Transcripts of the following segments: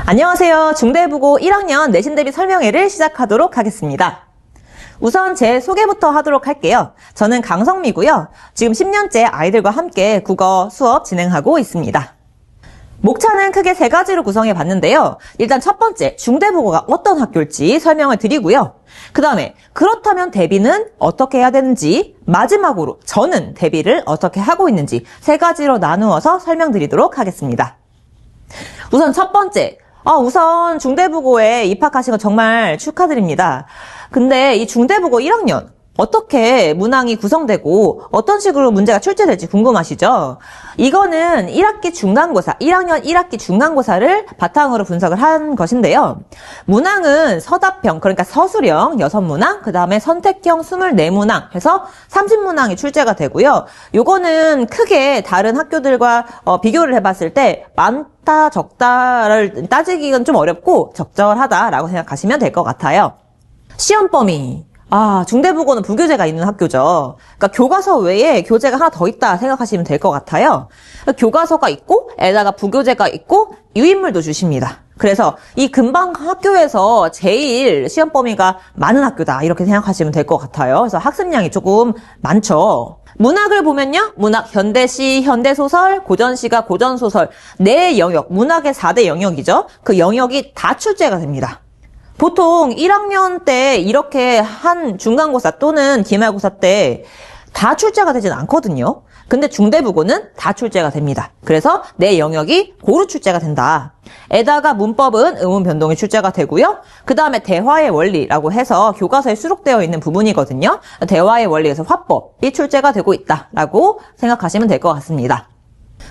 안녕하세요. 중대부고 1학년 내신 대비 설명회를 시작하도록 하겠습니다. 우선 제 소개부터 하도록 할게요. 저는 강성미고요. 지금 10년째 아이들과 함께 국어 수업 진행하고 있습니다. 목차는 크게 세 가지로 구성해 봤는데요. 일단 첫 번째, 중대부고가 어떤 학교일지 설명을 드리고요. 그 다음에 그렇다면 대비는 어떻게 해야 되는지, 마지막으로 저는 대비를 어떻게 하고 있는지 세 가지로 나누어서 설명드리도록 하겠습니다. 우선 첫 번째, 우선 중대부고에 입학하신 거 정말 축하드립니다. 근데 이 중대부고 1학년 어떻게 문항이 구성되고 어떤 식으로 문제가 출제될지 궁금하시죠? 이거는 1학기 중간고사, 1학년 1학기 중간고사를 바탕으로 분석을 한 것인데요. 문항은 서답형, 그러니까 서술형 6문항, 그 다음에 선택형 24문항 해서 30문항이 출제가 되고요. 요거는 크게 다른 학교들과 비교를 해봤을 때 많다, 적다를 따지기는 좀 어렵고 적절하다라고 생각하시면 될 것 같아요. 시험 범위. 중대부고는 부교재가 있는 학교죠. 그러니까 교과서 외에 교재가 하나 더 있다 생각하시면 될 것 같아요. 교과서가 있고, 에다가 부교재가 있고, 유인물도 주십니다. 그래서 이 근방 학교에서 제일 시험 범위가 많은 학교다 이렇게 생각하시면 될 것 같아요. 그래서 학습량이 조금 많죠. 문학을 보면요. 문학, 현대시, 현대소설, 고전시가 고전소설, 네 영역, 문학의 4대 영역이죠. 그 영역이 다 출제가 됩니다. 보통 1학년 때 이렇게 한 중간고사 또는 기말고사 때 다 출제가 되진 않거든요. 근데 중대부고는 다 출제가 됩니다. 그래서 내 영역이 고루 출제가 된다. 에다가 문법은 의문 변동이 출제가 되고요. 그 다음에 대화의 원리라고 해서 교과서에 수록되어 있는 부분이거든요. 대화의 원리에서 화법이 출제가 되고 있다라고 생각하시면 될 것 같습니다.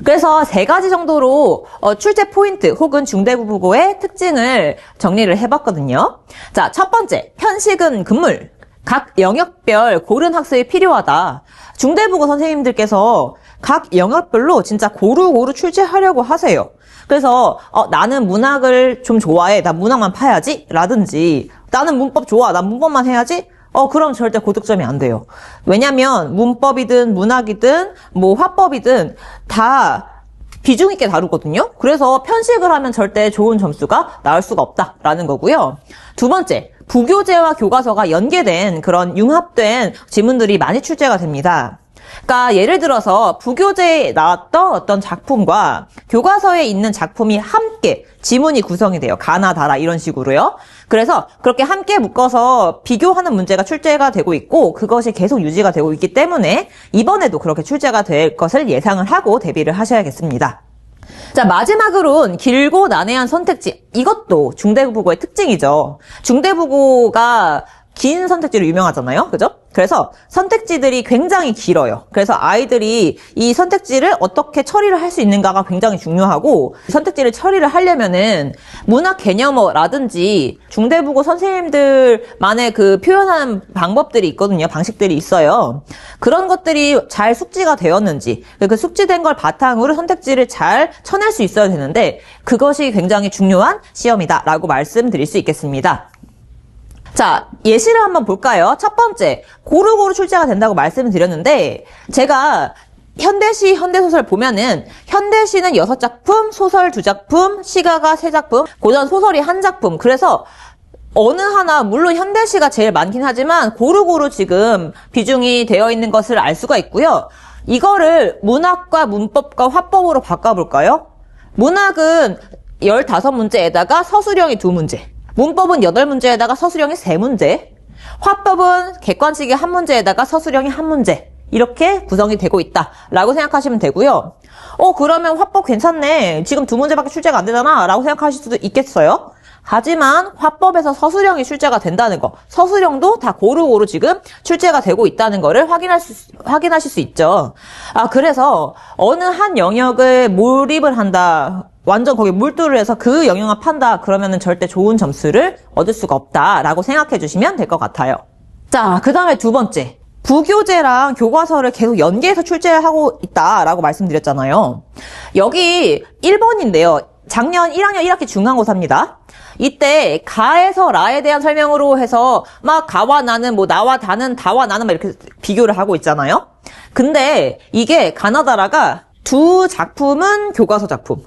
그래서 세 가지 정도로 출제 포인트 혹은 중대부고의 특징을 정리를 해봤거든요. 자, 첫 번째, 편식은 금물. 각 영역별 고른 학습이 필요하다. 중대부고 선생님들께서 각 영역별로 진짜 고루고루 출제하려고 하세요. 그래서 나는 문학을 좀 좋아해. 나 문학만 파야지. 라든지 나는 문법 좋아. 난 문법만 해야지. 그럼 절대 고득점이 안 돼요. 왜냐면 문법이든 문학이든 화법이든 다 비중 있게 다루거든요. 그래서 편식을 하면 절대 좋은 점수가 나올 수가 없다라는 거고요. 두 번째, 부교재와 교과서가 연계된 그런 융합된 지문들이 많이 출제가 됩니다. 그러니까 예를 들어서 부교재에 나왔던 어떤 작품과 교과서에 있는 작품이 함께 지문이 구성이 돼요. 가나 다라 이런 식으로요. 그래서 그렇게 함께 묶어서 비교하는 문제가 출제가 되고 있고 그것이 계속 유지가 되고 있기 때문에 이번에도 그렇게 출제가 될 것을 예상을 하고 대비를 하셔야겠습니다. 자, 마지막으로는 길고 난해한 선택지. 이것도 중대부고의 특징이죠. 중대부고가 긴 선택지로 유명하잖아요. 그죠? 그래서 선택지들이 굉장히 길어요. 그래서 아이들이 이 선택지를 어떻게 처리를 할 수 있는가가 굉장히 중요하고 선택지를 처리를 하려면은 문학 개념어라든지 중대부고 선생님들만의 그 표현하는 방법들이 있거든요. 방식들이 있어요. 그런 것들이 잘 숙지가 되었는지 그 숙지된 걸 바탕으로 선택지를 잘 쳐낼 수 있어야 되는데 그것이 굉장히 중요한 시험이다라고 말씀드릴 수 있겠습니다. 자, 예시를 한번 볼까요? 첫 번째, 고루고루 출제가 된다고 말씀을 드렸는데 제가 현대시, 현대소설 보면은 현대시는 6작품, 소설 2작품, 시가가 3작품, 고전 소설이 1작품. 그래서 어느 하나 물론 현대시가 제일 많긴 하지만 고루고루 지금 비중이 되어 있는 것을 알 수가 있고요. 이거를 문학과 문법과 화법으로 바꿔볼까요? 문학은 15문제에다가 서술형이 2문제. 문법은 8문제에다가 서술형이 3문제, 화법은 객관식이 1문제에다가 서술형이 1문제 이렇게 구성이 되고 있다라고 생각하시면 되고요. 그러면 화법 괜찮네. 지금 2문제밖에 출제가 안 되잖아 라고 생각하실 수도 있겠어요. 하지만 화법에서 서술형이 출제가 된다는 거, 서술형도 다 고루고루 지금 출제가 되고 있다는 거를 확인하실 수 있죠. 그래서 어느 한 영역을 몰입을 한다, 완전 거기에 몰두를 해서 그 영역만 판다 그러면은 절대 좋은 점수를 얻을 수가 없다라고 생각해 주시면 될 것 같아요. 자, 그 다음에 두 번째, 부교재랑 교과서를 계속 연계해서 출제하고 있다라고 말씀드렸잖아요. 여기 1번인데요. 작년 1학년 1학기 중간고사입니다. 이때 가에서 라에 대한 설명으로 해서 막 가와 나는 나와 다는 다와 나는 막 이렇게 비교를 하고 있잖아요. 근데 이게 가나다라가 두 작품은 교과서 작품,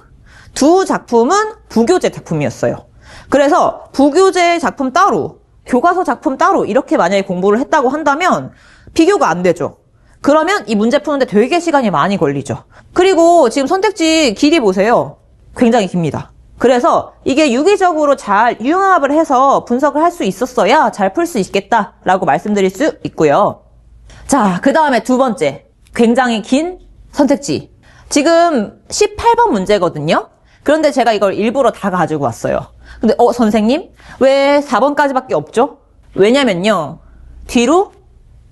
두 작품은 부교재 작품이었어요. 그래서 부교재 작품 따로, 교과서 작품 따로 이렇게 만약에 공부를 했다고 한다면 비교가 안 되죠. 그러면 이 문제 푸는데 되게 시간이 많이 걸리죠. 그리고 지금 선택지 길이 보세요. 굉장히 깁니다. 그래서 이게 유기적으로 잘 융합을 해서 분석을 할 수 있었어야 잘 풀 수 있겠다라고 말씀드릴 수 있고요. 자, 그 다음에 두 번째. 굉장히 긴 선택지. 지금 18번 문제거든요. 그런데 제가 이걸 일부러 다 가지고 왔어요. 근데 선생님? 왜 4번까지밖에 없죠? 왜냐면요. 뒤로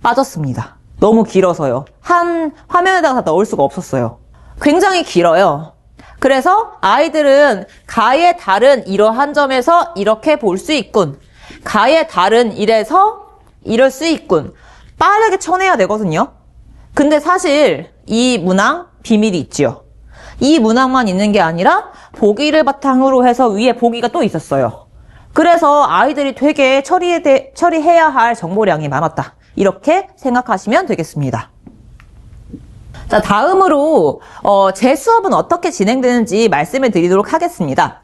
빠졌습니다. 너무 길어서요. 한 화면에다가 다 넣을 수가 없었어요. 굉장히 길어요. 그래서 아이들은 가의 달은 이러한 점에서 이렇게 볼 수 있군. 가의 달은 이래서 이럴 수 있군. 빠르게 쳐내야 되거든요. 근데 사실 이 문항 비밀이 있지요. 이 문항만 있는 게 아니라 보기를 바탕으로 해서 위에 보기가 또 있었어요. 그래서 아이들이 되게 처리해야 할 정보량이 많았다. 이렇게 생각하시면 되겠습니다. 자, 다음으로 제 수업은 어떻게 진행되는지 말씀을 드리도록 하겠습니다.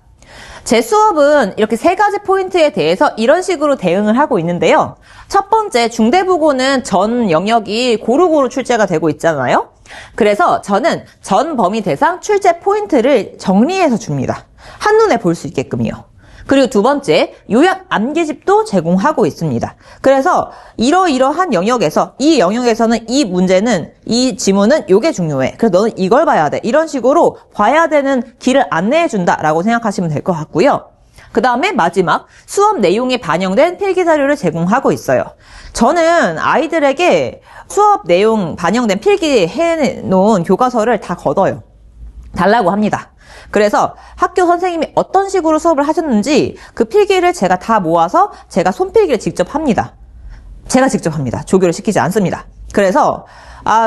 제 수업은 이렇게 세 가지 포인트에 대해서 이런 식으로 대응을 하고 있는데요. 첫 번째, 중대부고는 전 영역이 고루고루 출제가 되고 있잖아요. 그래서 저는 전 범위 대상 출제 포인트를 정리해서 줍니다. 한눈에 볼 수 있게끔요. 그리고 두 번째, 요약 암기집도 제공하고 있습니다. 그래서 이러이러한 영역에서, 이 영역에서는 이 문제는, 이 지문은 요게 중요해. 그래서 너는 이걸 봐야 돼. 이런 식으로 봐야 되는 길을 안내해준다라고 생각하시면 될 것 같고요. 그 다음에 마지막, 수업 내용이 반영된 필기자료를 제공하고 있어요. 저는 아이들에게 수업 내용 반영된 필기해놓은 교과서를 다 걷어요. 달라고 합니다. 그래서 학교 선생님이 어떤 식으로 수업을 하셨는지 그 필기를 제가 다 모아서 제가 손필기를 직접 합니다. 제가 직접 합니다. 조교를 시키지 않습니다. 그래서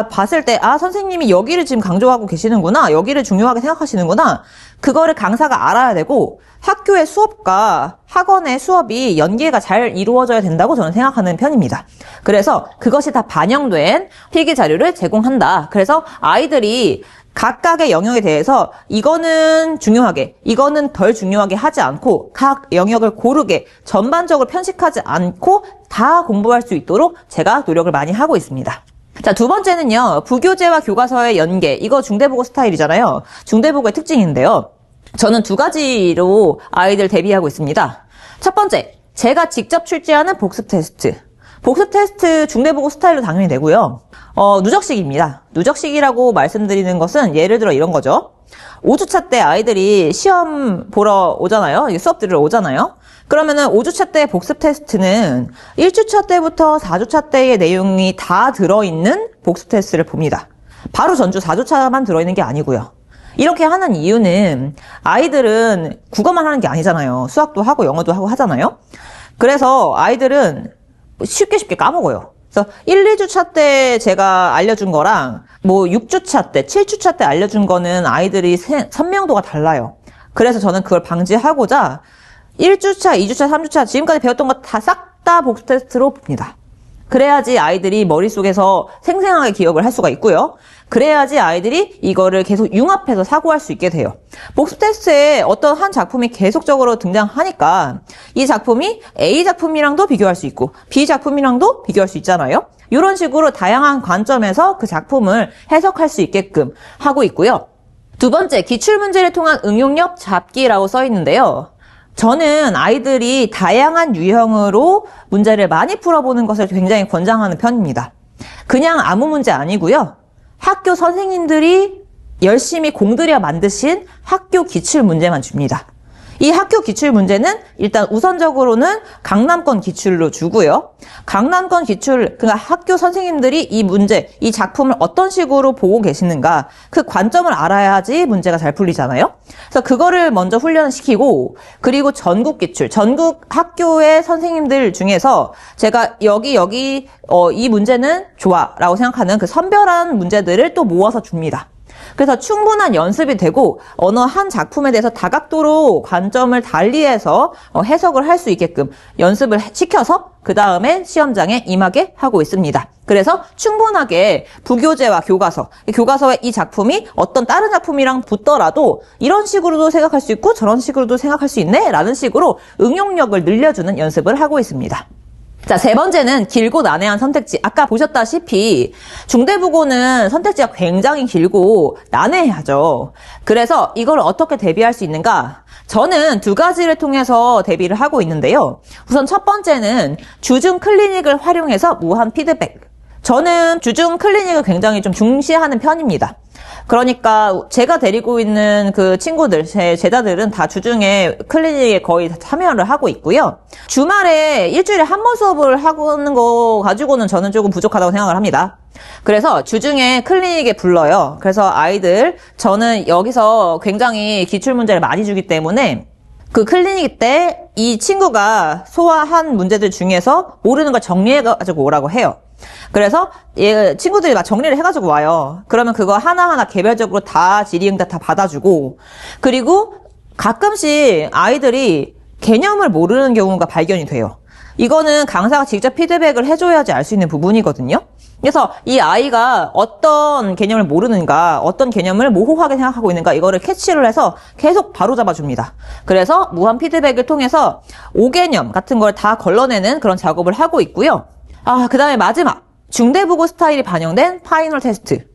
봤을 때 선생님이 여기를 지금 강조하고 계시는구나. 여기를 중요하게 생각하시는구나. 그거를 강사가 알아야 되고 학교의 수업과 학원의 수업이 연계가 잘 이루어져야 된다고 저는 생각하는 편입니다. 그래서 그것이 다 반영된 필기 자료를 제공한다. 그래서 아이들이 각각의 영역에 대해서 이거는 중요하게, 이거는 덜 중요하게 하지 않고 각 영역을 고르게 전반적으로 편식하지 않고 다 공부할 수 있도록 제가 노력을 많이 하고 있습니다. 자, 두 번째는요. 부교재와 교과서의 연계. 이거 중대부고 스타일이잖아요. 중대부고의 특징인데요. 저는 두 가지로 아이들 대비하고 있습니다. 첫 번째, 제가 직접 출제하는 복습 테스트. 복습 테스트 중대부고 스타일로 당연히 내고요. 누적식입니다. 누적식이라고 말씀드리는 것은 예를 들어 이런 거죠. 5주차 때 아이들이 시험 보러 오잖아요. 수업 들으러 오잖아요. 그러면은 5주차 때 복습 테스트는 1주차 때부터 4주차 때의 내용이 다 들어있는 복습 테스트를 봅니다. 바로 전주 4주차만 들어있는 게 아니고요. 이렇게 하는 이유는 아이들은 국어만 하는 게 아니잖아요. 수학도 하고 영어도 하고 하잖아요. 그래서 아이들은 쉽게 까먹어요. 그래서 1, 2주차 때 제가 알려준 거랑 6주차 때, 7주차 때 알려준 거는 아이들이 선명도가 달라요. 그래서 저는 그걸 방지하고자 1주차, 2주차, 3주차 지금까지 배웠던 거 다 싹 다 복습 테스트로 봅니다. 그래야지 아이들이 머릿속에서 생생하게 기억을 할 수가 있고요. 그래야지 아이들이 이거를 계속 융합해서 사고할 수 있게 돼요. 복습 테스트에 어떤 한 작품이 계속적으로 등장하니까 이 작품이 A 작품이랑도 비교할 수 있고 B 작품이랑도 비교할 수 있잖아요. 이런 식으로 다양한 관점에서 그 작품을 해석할 수 있게끔 하고 있고요. 두 번째, 기출문제를 통한 응용력 잡기라고 써 있는데요. 저는 아이들이 다양한 유형으로 문제를 많이 풀어보는 것을 굉장히 권장하는 편입니다. 그냥 아무 문제 아니고요. 학교 선생님들이 열심히 공들여 만드신 학교 기출 문제만 줍니다. 이 학교 기출 문제는 일단 우선적으로는 강남권 기출로 주고요. 강남권 기출, 그러니까 학교 선생님들이 이 문제, 이 작품을 어떤 식으로 보고 계시는가, 그 관점을 알아야지 문제가 잘 풀리잖아요. 그래서 그거를 먼저 훈련시키고, 그리고 전국 기출, 전국 학교의 선생님들 중에서 제가 이 문제는 좋아 라고 생각하는 그 선별한 문제들을 또 모아서 줍니다. 그래서 충분한 연습이 되고 어느 한 작품에 대해서 다각도로 관점을 달리해서 해석을 할 수 있게끔 연습을 시켜서 그 다음에 시험장에 임하게 하고 있습니다. 그래서 충분하게 부교재와 교과서의 이 작품이 어떤 다른 작품이랑 붙더라도 이런 식으로도 생각할 수 있고 저런 식으로도 생각할 수 있네 라는 식으로 응용력을 늘려주는 연습을 하고 있습니다. 자, 세 번째는 길고 난해한 선택지. 아까 보셨다시피 중대국어는 선택지가 굉장히 길고 난해하죠. 그래서 이걸 어떻게 대비할 수 있는가? 저는 두 가지를 통해서 대비를 하고 있는데요. 우선 첫 번째는 주중 클리닉을 활용해서 무한 피드백. 저는 주중 클리닉을 굉장히 좀 중시하는 편입니다. 그러니까 제가 데리고 있는 그 친구들, 제 제자들은 다 주중에 클리닉에 거의 참여를 하고 있고요. 주말에 일주일에 한 번 수업을 하는 거 가지고는 저는 조금 부족하다고 생각을 합니다. 그래서 주중에 클리닉에 불러요. 그래서 저는 여기서 굉장히 기출문제를 많이 주기 때문에 그 클리닉 때 이 친구가 소화한 문제들 중에서 모르는 걸 정리해가지고 오라고 해요. 그래서 친구들이 막 정리를 해가지고 와요. 그러면 그거 하나하나 개별적으로 다 질의응답 다 받아주고, 그리고 가끔씩 아이들이 개념을 모르는 경우가 발견이 돼요. 이거는 강사가 직접 피드백을 해줘야지 알 수 있는 부분이거든요. 그래서 이 아이가 어떤 개념을 모르는가, 어떤 개념을 모호하게 생각하고 있는가, 이거를 캐치를 해서 계속 바로잡아줍니다. 그래서 무한 피드백을 통해서 5개념 같은 걸 다 걸러내는 그런 작업을 하고 있고요. 그 다음에 마지막, 중대국어 스타일이 반영된 파이널 테스트.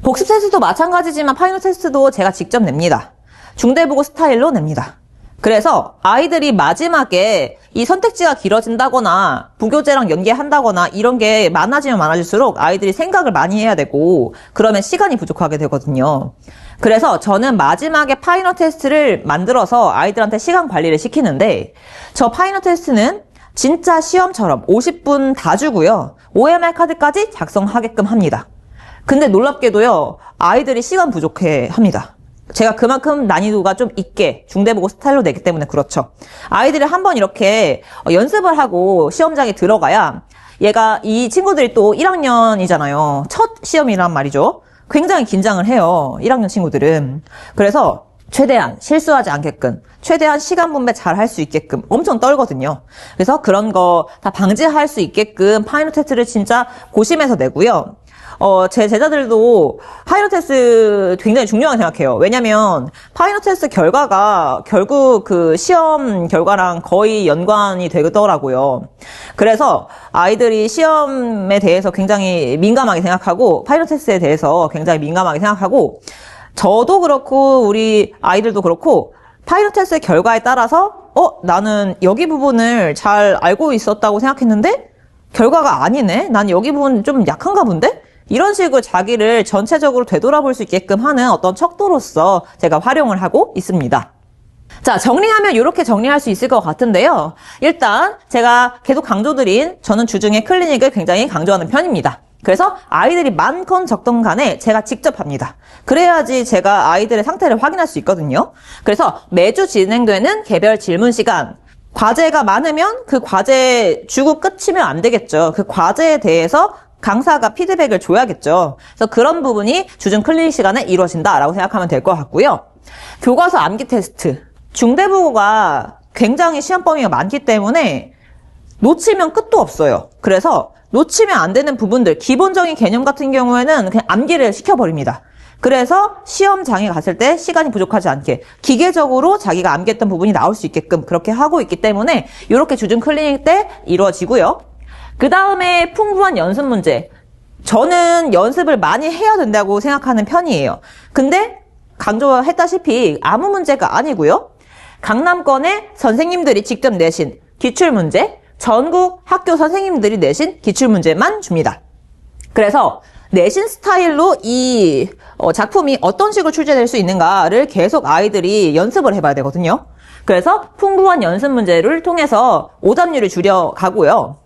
복습 테스트도 마찬가지지만 파이널 테스트도 제가 직접 냅니다. 중대국어 스타일로 냅니다. 그래서 아이들이 마지막에 이 선택지가 길어진다거나 부교재랑 연계한다거나 이런 게 많아지면 많아질수록 아이들이 생각을 많이 해야 되고 그러면 시간이 부족하게 되거든요. 그래서 저는 마지막에 파이널 테스트를 만들어서 아이들한테 시간 관리를 시키는데, 저 파이널 테스트는 진짜 시험처럼 50분 다 주고요. OMR 카드까지 작성하게끔 합니다. 근데 놀랍게도요, 아이들이 시간 부족해 합니다. 제가 그만큼 난이도가 좀 있게 중대국어 스타일로 내기 때문에 그렇죠. 아이들이 한번 이렇게 연습을 하고 시험장에 들어가야 이 친구들이 또 1학년이잖아요. 첫 시험이란 말이죠. 굉장히 긴장을 해요. 1학년 친구들은. 그래서 최대한 실수하지 않게끔, 최대한 시간 분배 잘 할 수 있게끔 엄청 떨거든요. 그래서 그런 거 다 방지할 수 있게끔 파이널 테스트를 진짜 고심해서 내고요. 제 제자들도 파이널 테스트 굉장히 중요하게 생각해요. 왜냐면 파이널 테스트 결과가 결국 그 시험 결과랑 거의 연관이 되더라고요. 그래서 아이들이 시험에 대해서 굉장히 민감하게 생각하고 파이널 테스트에 대해서 굉장히 민감하게 생각하고, 저도 그렇고 우리 아이들도 그렇고 파이널 테스트 결과에 따라서 나는 여기 부분을 잘 알고 있었다고 생각했는데 결과가 아니네? 난 여기 부분 좀 약한가 본데? 이런 식으로 자기를 전체적으로 되돌아볼 수 있게끔 하는 어떤 척도로서 제가 활용을 하고 있습니다. 자, 정리하면 이렇게 정리할 수 있을 것 같은데요. 일단 제가 계속 강조드린, 저는 주중에 클리닉을 굉장히 강조하는 편입니다. 그래서 아이들이 많건 적던 간에 제가 직접 합니다. 그래야지 제가 아이들의 상태를 확인할 수 있거든요. 그래서 매주 진행되는 개별 질문 시간, 과제가 많으면 그 과제 주고 끝이면 안 되겠죠. 그 과제에 대해서 강사가 피드백을 줘야겠죠. 그래서 그런 부분이 주중 클리닉 시간에 이루어진다라고 생각하면 될 것 같고요. 교과서 암기 테스트. 중대국어가 굉장히 시험 범위가 많기 때문에 놓치면 끝도 없어요. 그래서 놓치면 안 되는 부분들, 기본적인 개념 같은 경우에는 그냥 암기를 시켜버립니다. 그래서 시험장에 갔을 때 시간이 부족하지 않게 기계적으로 자기가 암기했던 부분이 나올 수 있게끔 그렇게 하고 있기 때문에 이렇게 주중 클리닉 때 이루어지고요. 그 다음에 풍부한 연습 문제. 저는 연습을 많이 해야 된다고 생각하는 편이에요. 근데 강조했다시피 아무 문제가 아니고요. 강남권의 선생님들이 직접 내신 기출문제, 전국 학교 선생님들이 내신 기출문제만 줍니다. 그래서 내신 스타일로 이 작품이 어떤 식으로 출제될 수 있는가를 계속 아이들이 연습을 해봐야 되거든요. 그래서 풍부한 연습 문제를 통해서 오답률을 줄여가고요.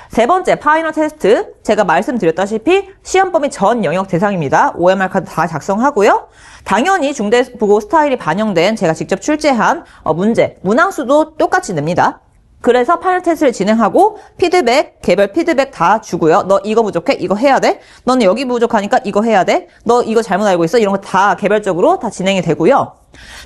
세 번째, 파이널 테스트. 제가 말씀드렸다시피 시험 범위 전 영역 대상입니다. OMR 카드 다 작성하고요. 당연히 중대국어 스타일이 반영된 제가 직접 출제한 문제, 문항수도 똑같이 냅니다. 그래서 파이널 테스트를 진행하고 피드백, 개별 피드백 다 주고요. 너 이거 부족해? 이거 해야 돼? 너는 여기 부족하니까 이거 해야 돼? 너 이거 잘못 알고 있어? 이런 거 다 개별적으로 다 진행이 되고요.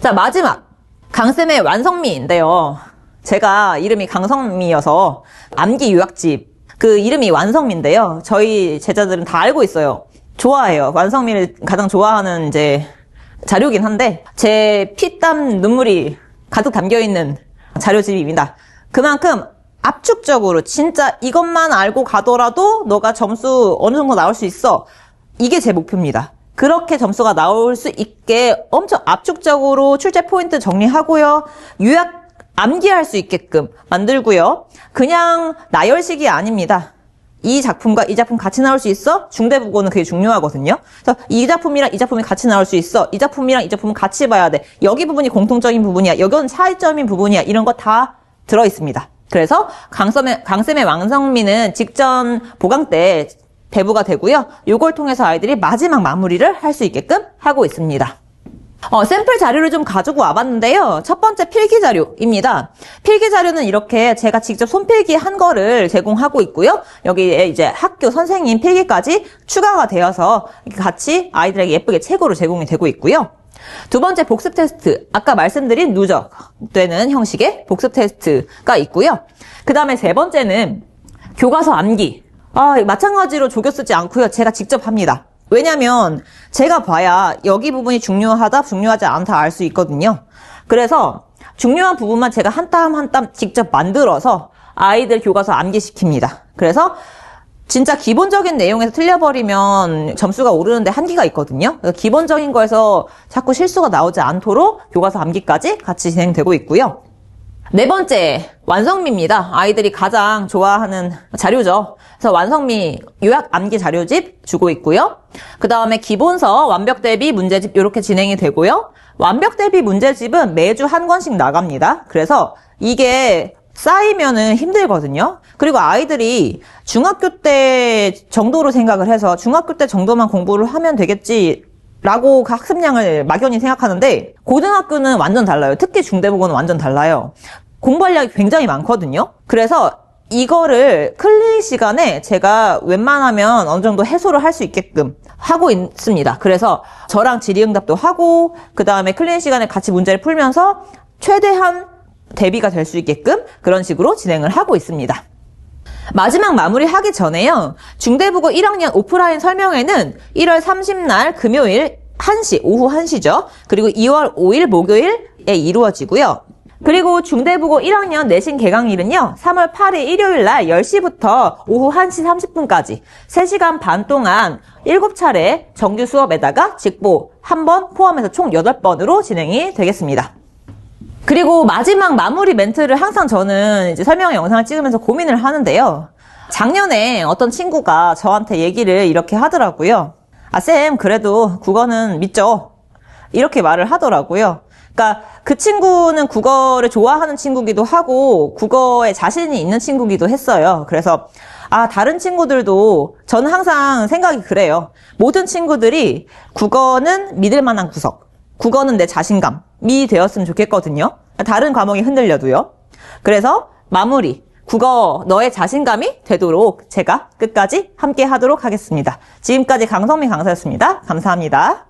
자, 마지막. 강쌤의 완성미인데요. 제가 이름이 강성미여서 암기 요약집. 그 이름이 완성미인데요. 저희 제자들은 다 알고 있어요. 좋아해요. 완성미를 가장 좋아하는 이제 자료긴 한데 제 피땀 눈물이 가득 담겨있는 자료집입니다. 그만큼 압축적으로 진짜 이것만 알고 가더라도 너가 점수 어느 정도 나올 수 있어. 이게 제 목표입니다. 그렇게 점수가 나올 수 있게 엄청 압축적으로 출제 포인트 정리하고요. 요약 암기할 수 있게끔 만들고요. 그냥 나열식이 아닙니다. 이 작품과 이 작품 같이 나올 수 있어? 중대국어는 그게 중요하거든요. 그래서 이 작품이랑 이 작품이 같이 나올 수 있어. 이 작품이랑 이 작품은 같이 봐야 돼. 여기 부분이 공통적인 부분이야. 여기는 차이점인 부분이야. 이런 거 다 들어있습니다. 그래서 강쌤의 왕성미는 직전 보강 때 배부가 되고요. 요걸 통해서 아이들이 마지막 마무리를 할 수 있게끔 하고 있습니다. 샘플 자료를 좀 가지고 와봤는데요. 첫 번째 필기 자료입니다. 필기 자료는 이렇게 제가 직접 손필기 한 거를 제공하고 있고요. 여기에 이제 학교 선생님 필기까지 추가가 되어서 같이 아이들에게 예쁘게 책으로 제공이 되고 있고요. 두 번째 복습 테스트, 아까 말씀드린 누적되는 형식의 복습 테스트가 있고요. 그 다음에 세 번째는 교과서 암기. 마찬가지로 조교 쓰지 않고요. 제가 직접 합니다. 왜냐면 제가 봐야 여기 부분이 중요하다, 중요하지 않다 알 수 있거든요. 그래서 중요한 부분만 제가 한 땀 한 땀 직접 만들어서 아이들 교과서 암기시킵니다. 그래서 진짜 기본적인 내용에서 틀려버리면 점수가 오르는데 한계가 있거든요. 그래서 기본적인 거에서 자꾸 실수가 나오지 않도록 교과서 암기까지 같이 진행되고 있고요. 네 번째, 완성미입니다. 아이들이 가장 좋아하는 자료죠. 그래서 완성미 요약 암기 자료집 주고 있고요. 그 다음에 기본서, 완벽 대비 문제집 이렇게 진행이 되고요. 완벽 대비 문제집은 매주 한 권씩 나갑니다. 그래서 이게 쌓이면은 힘들거든요. 그리고 아이들이 중학교 때 정도로 생각을 해서 중학교 때 정도만 공부를 하면 되겠지 라고 그 학습량을 막연히 생각하는데 고등학교는 완전 달라요. 특히 중대국어는 완전 달라요. 공부할 양이 굉장히 많거든요. 그래서 이거를 클리닉 시간에 제가 웬만하면 어느 정도 해소를 할 수 있게끔 하고 있습니다. 그래서 저랑 질의응답도 하고 그 다음에 클리닉 시간에 같이 문제를 풀면서 최대한 대비가 될 수 있게끔 그런 식으로 진행을 하고 있습니다. 마지막 마무리하기 전에요. 중대국어 1학년 오프라인 설명회는 1월 30날 금요일 1시, 오후 1시죠. 그리고 2월 5일 목요일에 이루어지고요. 그리고 중대국어 1학년 내신 개강일은요. 3월 8일 일요일 날 10시부터 오후 1시 30분까지 3시간 반 동안 7차례 정규 수업에다가 직보 1번 포함해서 총 8번으로 진행이 되겠습니다. 그리고 마지막 마무리 멘트를 항상 저는 이제 설명 영상을 찍으면서 고민을 하는데요. 작년에 어떤 친구가 저한테 얘기를 이렇게 하더라고요. 쌤, 그래도 국어는 믿죠. 이렇게 말을 하더라고요. 그러니까 그 친구는 국어를 좋아하는 친구기도 하고 국어에 자신이 있는 친구기도 했어요. 그래서 다른 친구들도 저는 항상 생각이 그래요. 모든 친구들이 국어는 믿을 만한 구석, 국어는 내 자신감이 되었으면 좋겠거든요. 다른 과목이 흔들려도요. 그래서 마무리, 국어 너의 자신감이 되도록 제가 끝까지 함께 하도록 하겠습니다. 지금까지 강성민 강사였습니다. 감사합니다.